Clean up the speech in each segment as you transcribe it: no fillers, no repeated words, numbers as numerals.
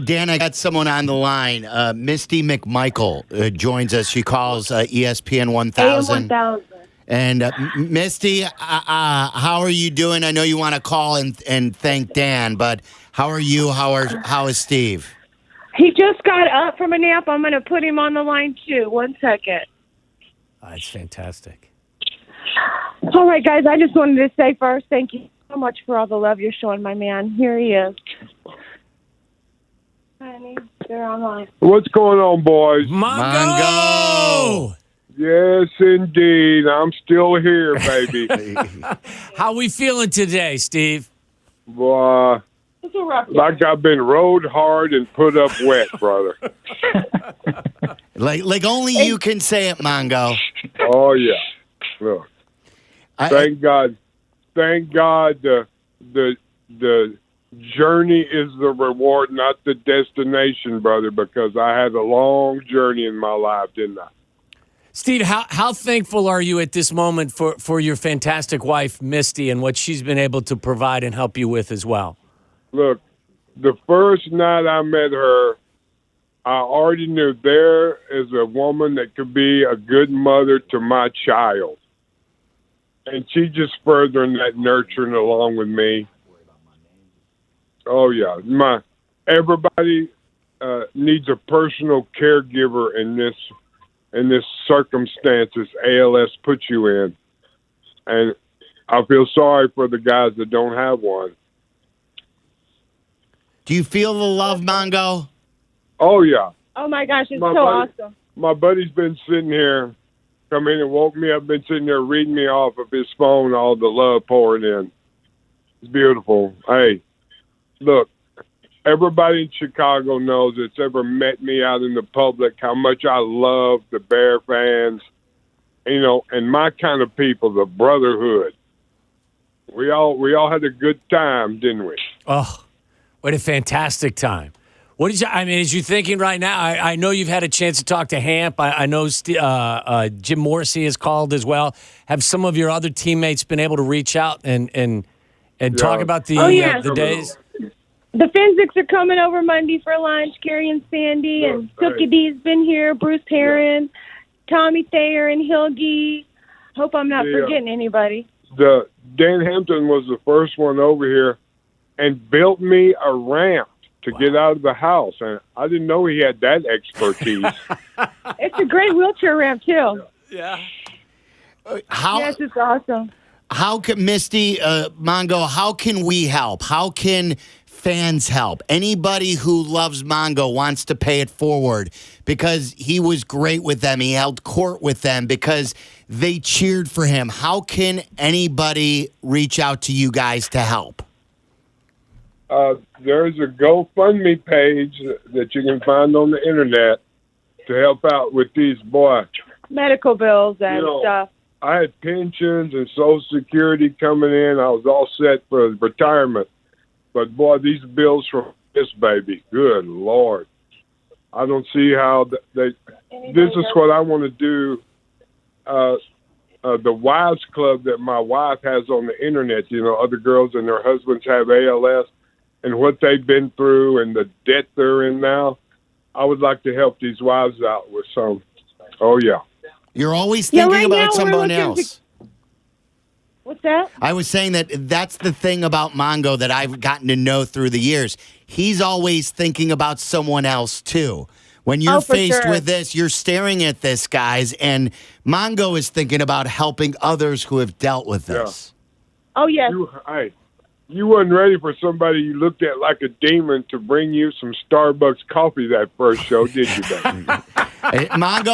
Dan, I got someone on the line. Misty McMichael joins us. She calls ESPN 1000. AM 1000. And Misty, how are you doing? I know you want to call and thank Dan, but how are you? How is Steve? He just got up from a nap. I'm going to put him on the line, too. 1 second. That's fantastic. All right, guys, I just wanted to say first, thank you so much for all the love you're showing my man. Here he is. Honey, they're online. What's going on, boys? Mongo! Yes, indeed. I'm still here, baby. How we feeling today, Steve? Boy, It's a rough day. like I've been rode hard and put up wet, brother. Like only you can say it, Mongo. Oh, yeah. Look, thank God. Thank God the journey is the reward, not the destination, brother, because I had a long journey in my life, didn't I? Steve, how thankful are you at this moment for your fantastic wife, Misty, and what she's been able to provide and help you with as well? Look, the first night I met her, I already knew there is a woman that could be a good mother to my child. And she just furthering that nurturing along with me. Oh, yeah. Everybody needs a personal caregiver in this circumstances ALS puts you in. And I feel sorry for the guys that don't have one. Do you feel the love, Mongo? Oh, yeah. Oh, my gosh, it's so awesome. My buddy's been sitting here, come in and woke me up, been sitting there reading me off of his phone, all the love pouring in. It's beautiful. Hey, look, everybody in Chicago knows that's ever met me out in the public how much I love the Bear fans, and my kind of people, the brotherhood. We all had a good time, didn't we? Oh, what a fantastic time. As you're thinking right now, I know you've had a chance to talk to Hamp. I know Jim Morrissey has called as well. Have some of your other teammates been able to reach out and talk about the days? The Fenwicks are coming over Monday for lunch. Carrie and Sandy and Silky D's been here. Bruce Heron, Tommy Thayer, and Hilgy. Hope I'm not forgetting anybody. Dan Hampton was the first one over here and built me a ramp to get out of the house, and I didn't know he had that expertise. It's a great wheelchair ramp too. Yeah. Yes, it's awesome. How can Misty, Mongo? How can we help? How can fans help? Anybody who loves Mongo wants to pay it forward because he was great with them. He held court with them because they cheered for him. How can anybody reach out to you guys to help? There's a GoFundMe page that you can find on the internet to help out with these medical bills and stuff. I had pensions and Social Security coming in. I was all set for retirement. But, boy, these bills from this baby, good Lord. I don't see how this is what I want to do. The Wives Club that my wife has on the internet, other girls and their husbands have ALS and what they've been through and the debt they're in now. I would like to help these wives out with some. Oh, yeah. You're always thinking about someone else. What's that? I was saying that's the thing about Mongo that I've gotten to know through the years. He's always thinking about someone else, too. When you're faced with this, you're staring at this, guys, and Mongo is thinking about helping others who have dealt with this. Yeah. Oh, yes. You wasn't ready for somebody you looked at like a demon to bring you some Starbucks coffee that first show, did you, baby? Mongo,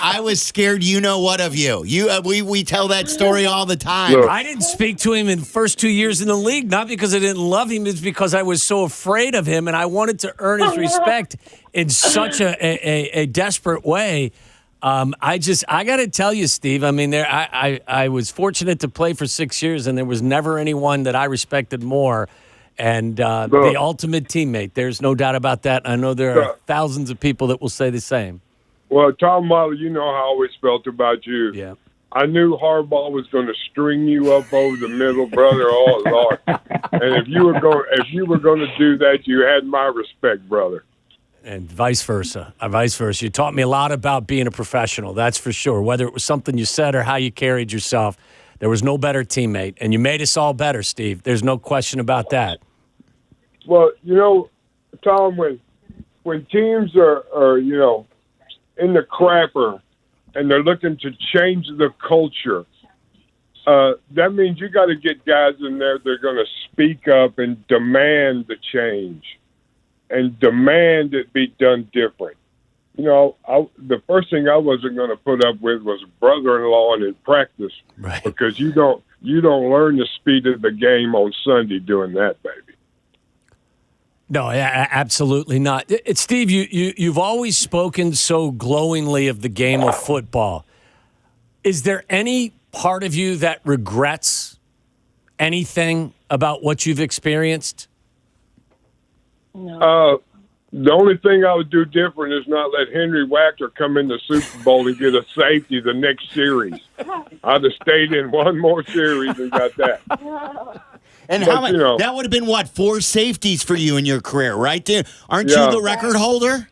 I was scared what of you. We tell that story all the time. Look. I didn't speak to him in the first 2 years in the league, not because I didn't love him, it's because I was so afraid of him, and I wanted to earn his respect in such a desperate way. I got to tell you, Steve, I was fortunate to play for 6 years, and there was never anyone that I respected more. And the ultimate teammate, there's no doubt about that. I know there are thousands of people that will say the same. Well, Tom Molly, you know how I always felt about you. Yeah. I knew Harbaugh was going to string you up over the middle, brother. Oh Lord! And if you were going to do that, you had my respect, brother. And vice versa. Vice versa. You taught me a lot about being a professional, that's for sure. Whether it was something you said or how you carried yourself, there was no better teammate. And you made us all better, Steve. There's no question about that. Well, Tom, when teams are in the crapper and they're looking to change the culture, that means you got to get guys in there that are going to speak up and demand the change and demand it be done different. The first thing I wasn't going to put up with was brother-in-law in practice, right? Because you don't learn the speed of the game on Sunday doing that, baby. No, absolutely not. Steve, you've always spoken so glowingly of the game of football. Is there any part of you that regrets anything about what you've experienced? No. The only thing I would do different is not let Henry Wacker come in the Super Bowl and get a safety the next series. I'd have stayed in one more series and got that. And But, how many? That would have been 4 safeties for you in your career, right? Dude? Aren't you the record holder?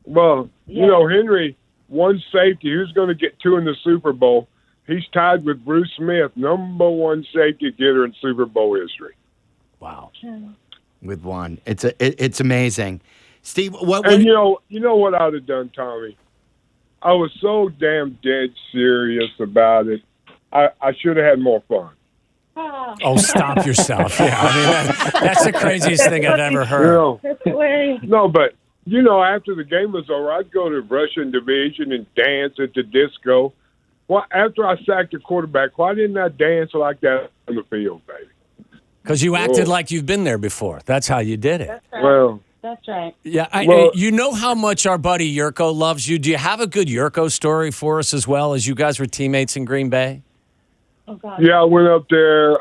Well, Henry, one safety. Who's going to get 2 in the Super Bowl? He's tied with Bruce Smith, number 1 safety getter in Super Bowl history. Wow. With 1, it's amazing, Steve. What? And you know what I'd have done, Tommy? I was so damn dead serious about it. I should have had more fun. Oh, stop yourself. Yeah, I mean, that's the craziest thing I've ever heard. No, but, after the game was over, I'd go to Russian Division and dance at the disco. Well, after I sacked the quarterback, why didn't I dance like that on the field, baby? Because you acted like you've been there before. That's how you did it. That's right. Well, that's right. Yeah, you know how much our buddy Yurko loves you. Do you have a good Yurko story for us as well, as you guys were teammates in Green Bay? Oh, God. yeah, I went up there,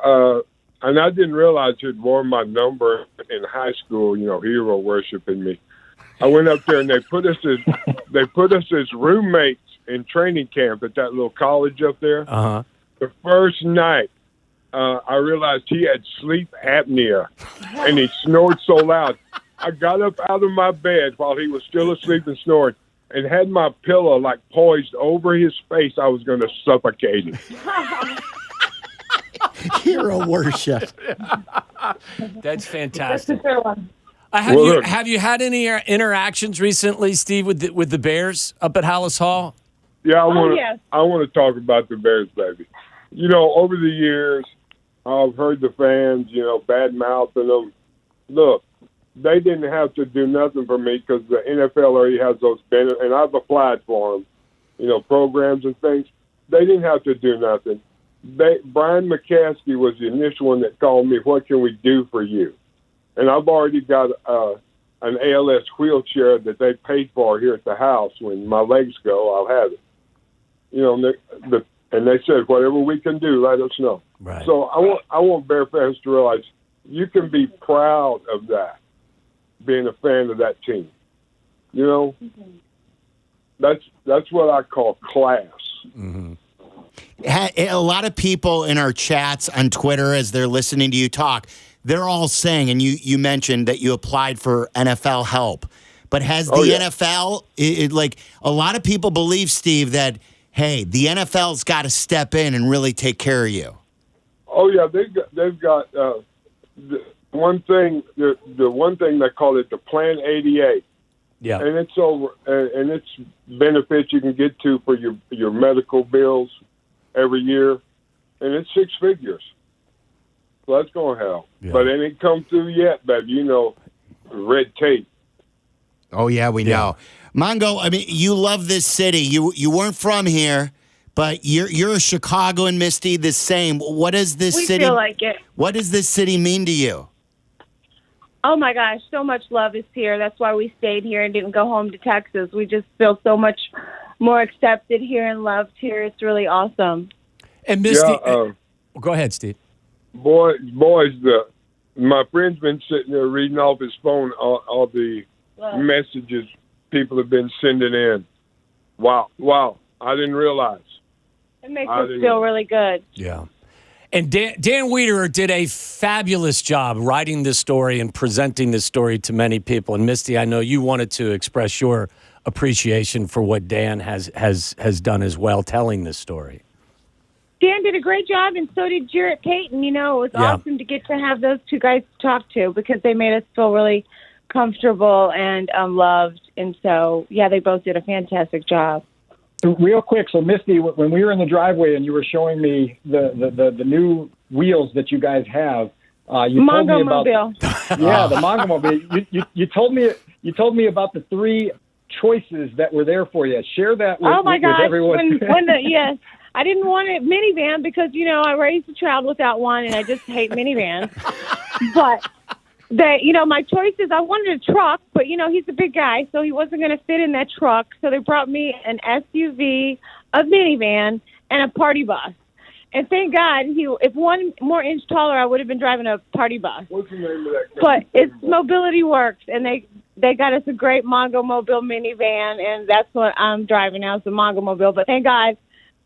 and I didn't realize he'd worn my number in high school, hero worshiping me. I went up there, and they put us as roommates in training camp at that little college up there. Uh-huh. The first night, I realized he had sleep apnea, and he snored so loud. I got up out of my bed while he was still asleep and snoring, and had my pillow poised over his face. I was going to suffocate him. Hero worship. That's fantastic. That's a good one. Have you had any interactions recently, Steve, with the Bears up at Hallis Hall? Yeah, Yes. I want to talk about the Bears, baby. Over the years, I've heard the fans, bad mouthing them. Look, they didn't have to do nothing for me because the NFL already has those benefits, and I've applied for them, programs and things. They didn't have to do nothing. Brian McCaskey was the initial one that called me, what can we do for you? And I've already got an ALS wheelchair that they paid for here at the house. When my legs go, I'll have it. And they said, whatever we can do, let us know. Right. So I want Bear fans to realize you can be proud of that, being a fan of that team. That's what I call class. Mm-hmm. A lot of people in our chats on Twitter, as they're listening to you talk, they're all saying, and you mentioned that you applied for NFL help, but has the NFL, a lot of people believe, Steve, that, hey, the NFL's got to step in and really take care of you. Oh yeah, they've got the one thing they call it the Plan 88. Yeah, and it's over, and it's benefits you can get to for your medical bills every year, and it's 6 figures. So that's going to help, but it ain't come through yet, baby. Red tape. Oh yeah, we know. Mongo, I mean, you love this city. You weren't from here, but you're a Chicagoan, Misty. The same. What does this We city? feel like it. What does this city mean to you? Oh, my gosh. So much love is here. That's why we stayed here and didn't go home to Texas. We just feel so much more accepted here and loved here. It's really awesome. And Misty, go ahead, Steve. Boys, my friend's been sitting there reading off his phone all the messages people have been sending in. Wow, I didn't realize. It makes us feel really good. Yeah. And Dan Wiederer did a fabulous job writing this story and presenting this story to many people. And Misty, I know you wanted to express your appreciation for what Dan has done as well, telling this story. Dan did a great job, and so did Jarrett Payton. You know, it was awesome to get to have those two guys to talk to because they made us feel really comfortable and loved. And so, yeah, they both did a fantastic job. Real quick, so Misty, when we were in the driveway and you were showing me the new wheels that you guys have, you told me about Mobile. the Mongo Mobile. You told me about the 3 choices that were there for you. Share that with, oh my with gosh, everyone. Yes, I didn't want a minivan because I raised a child without one, and I just hate minivans. But my choices, I wanted a truck, but, he's a big guy, so he wasn't going to fit in that truck. So they brought me an SUV, a minivan, and a party bus. And thank God, if 1 more inch taller, I would have been driving a party bus. What's the name of that? But it's Mobility Works, and they got us a great Mongo Mobile minivan, and that's what I'm driving now, is the Mongo Mobile. But thank God,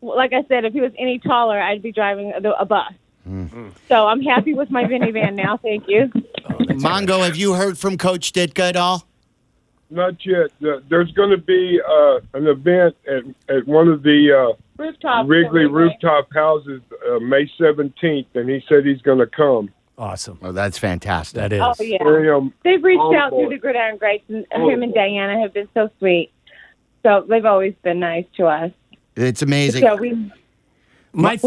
like I said, if he was any taller, I'd be driving a bus. Mm-hmm. So I'm happy with my minivan now. Thank you. Mongo, have you heard from Coach Ditka at all? Not yet. There's going to be an event at one of the Wrigley rooftop houses May 17th, and he said he's going to come. Awesome. Oh, that's fantastic. That is. Oh, yeah. They've reached out through the Gridiron Greats, and him and Diana have been so sweet. So they've always been nice to us. It's amazing. So my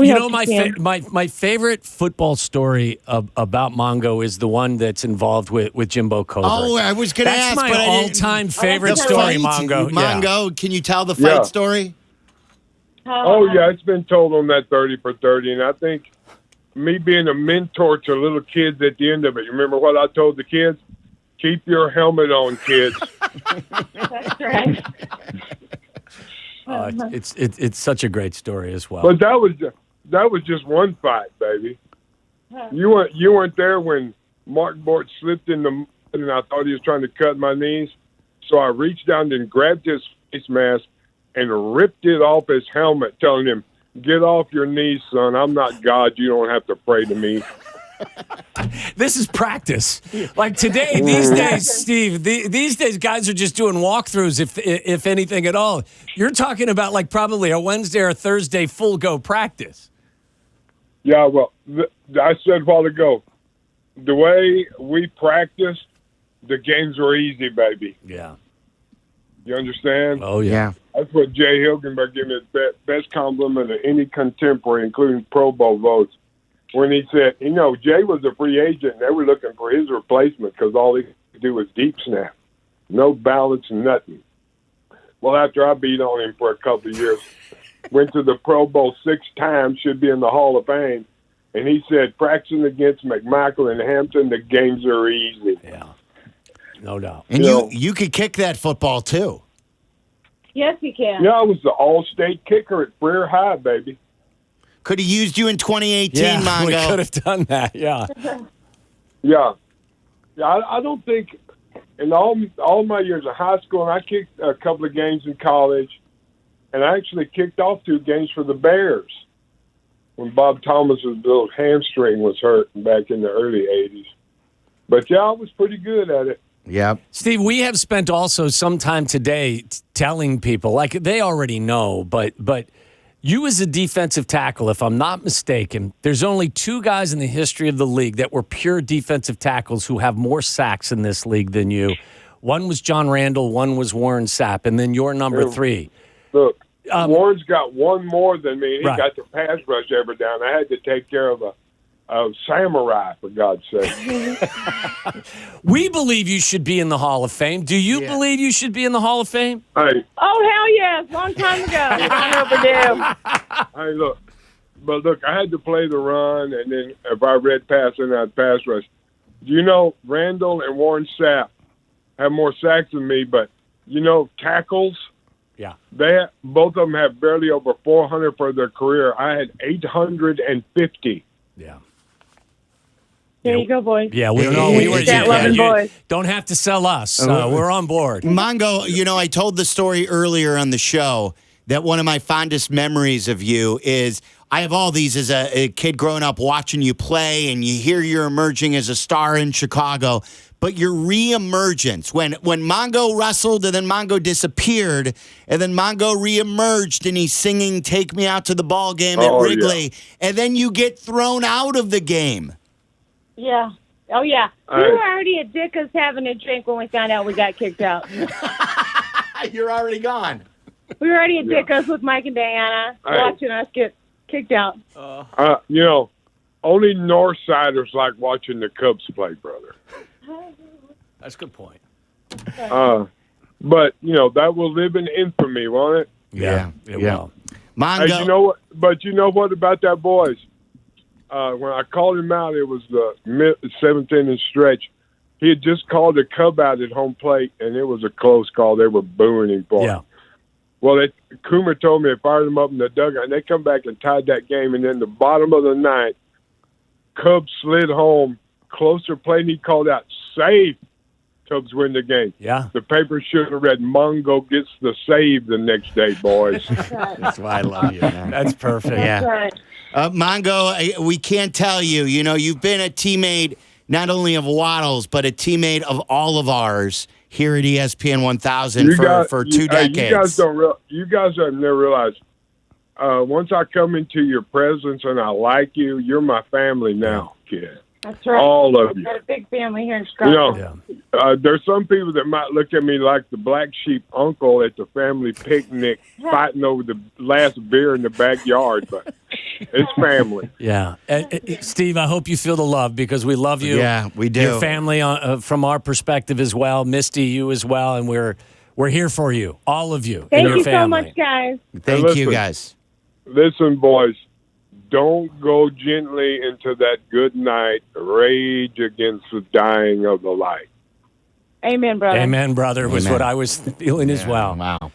favorite football story about Mongo is the one that's involved with Jimbo Covert. Oh, I was going to ask. That's my all-time favorite story, Mongo. Mongo, can you tell the fight story? It's been told on that 30 for 30, and I think me being a mentor to little kids at the end of it, you remember what I told the kids? Keep your helmet on, kids. That's right. It's such a great story as well. But that was just one fight, baby. You weren't there when Mark Bort slipped in the mud and I thought he was trying to cut my knees. So I reached down and grabbed his face mask and ripped it off his helmet, telling him, "Get off your knees, son. I'm not God. You don't have to pray to me." This is practice. Like today, these days, Steve, these days guys are just doing walkthroughs, if anything at all. You're talking about like probably a Wednesday or Thursday full go practice. Yeah, well, I said a while ago, the way we practiced, the games were easy, baby. Yeah. You understand? Oh, yeah. That's what Jay Hilgenberg gave me the best compliment of any contemporary, including Pro Bowl votes, when he said, Jay was a free agent, and they were looking for his replacement because all he could do was deep snap. No balance, nothing. Well, after I beat on him for a couple of years, went to the Pro Bowl 6 times, should be in the Hall of Fame, and he said, practicing against McMichael and Hampton, the games are easy. Yeah, no doubt. And you could kick that football, too. Yes, he can. Yeah, I was the all-state kicker at Freer High, baby. Could have used you in 2018, yeah, Mongo. We could have done that, yeah. Yeah. I don't think in all my years of high school, and I kicked a couple of games in college, and I actually kicked off 2 games for the Bears when Bob Thomas's little hamstring was hurt back in the early 80s. But, I was pretty good at it. Yep. Steve, we have spent also some time today telling people, like they already know, but you as a defensive tackle, if I'm not mistaken, there's only 2 guys in the history of the league that were pure defensive tackles who have more sacks in this league than you. One was John Randall, one was Warren Sapp, and then you're number 3. Look, Warren's got 1 more than me. He Right. got the pass rush ever down. I had to take care of a samurai, for God's sake. We believe you should be in the Hall of Fame. Do you believe you should be in the Hall of Fame? Hey, Oh, hell yes. Long time ago. Long overdue. look, I had to play the run, and then if I read pass, then I'd pass rush. Do you know Randall and Warren Sapp have more sacks than me, but tackles? Yeah. Both of them have barely over 400 for their career. I had 850. Yeah. There you go, boys. Yeah, we were Stat-loving boys. Don't have to sell us. We're on board. Mongo, I told the story earlier on the show that one of my fondest memories of you is I have all these as a kid growing up watching you play, and you hear you're emerging as a star in Chicago. But your reemergence, when Mongo wrestled and then Mongo disappeared, and then Mongo reemerged and he's singing "Take Me Out to the Ball Game" at Wrigley, and then you get thrown out of the game. Yeah. Oh, yeah. We were already at Dicka's having a drink when we found out we got kicked out. You're already gone. We were already at Dicka's with Mike and Diana watching us get kicked out. Only Northsiders like watching the Cubs play, brother. That's a good point. But, that will live in infamy, won't it? Yeah, it will. Mongo. Hey, you know what? But you know what about that, boys? When I called him out, it was the seventh inning stretch. He had just called a Cub out at home plate, and it was a close call. They were booing him for it. Well, Coomer told me they fired him up in the dugout, and they come back and tied that game. And then the bottom of the ninth, Cubs slid home, closer play, and he called out, "Safe." Cubs win the game. Yeah. The paper should have read, "Mongo gets the save the next day, boys." That's why I love you, man. That's perfect. Yeah. Right. Mongo, we can't tell you. You've been a teammate not only of Waddle's, but a teammate of all of ours here at ESPN 1000 for 2 decades. You guys have never realized. Once I come into your presence and I like you, you're my family now, kid. That's right. All of you. We've got a big family here in Chicago. There's some people that might look at me like the black sheep uncle at the family picnic fighting over the last beer in the backyard, but it's family. Yeah. Steve, I hope you feel the love because we love you. Yeah, we do. Your family from our perspective as well. Misty, you as well. And we're here for you, all of you. Thank and your you family. so much, guys. Thank you, guys. Listen, boys. Don't go gently into that good night. Rage against the dying of the light. Amen, brother. Amen, brother, was Amen. what I was feeling as well. Wow.